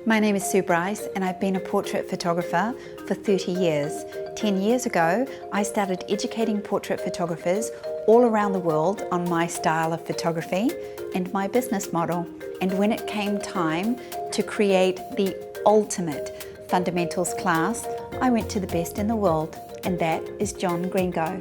My name is Sue Bryce and I've been a portrait photographer for 30 years. 10 years ago, I started educating portrait photographers all around the world on my style of photography and my business model. And when it came time to create the ultimate fundamentals class, I went to the best in the world, and that is John Greengo.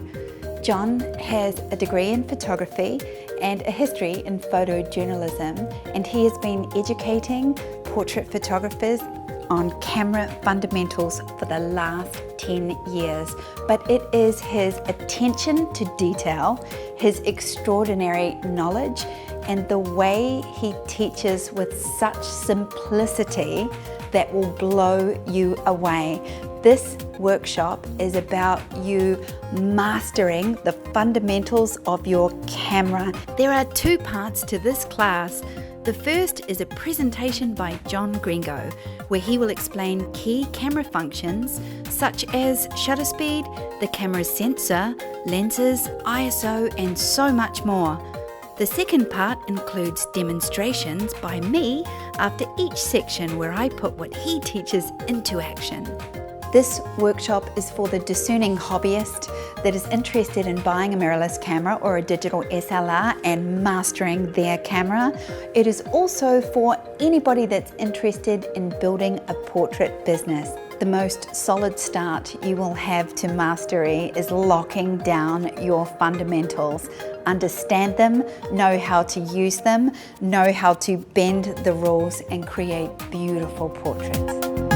John has a degree in photography and a history in photojournalism, and he has been educating portrait photographers on camera fundamentals for the last 10 years. But it is his attention to detail, his extraordinary knowledge, and the way he teaches with such simplicity that will blow you away. This workshop is about you mastering the fundamentals of your camera. There are two parts to this class. The first is a presentation by John Greengo, where he will explain key camera functions such as shutter speed, the camera's sensor, lenses, ISO, and so much more. The second part includes demonstrations by me after each section where I put what he teaches into action. This workshop is for the discerning hobbyist that is interested in buying a mirrorless camera or a digital SLR and mastering their camera. It is also for anybody that's interested in building a portrait business. The most solid start you will have to mastery is locking down your fundamentals. Understand them, know how to use them, know how to bend the rules and create beautiful portraits.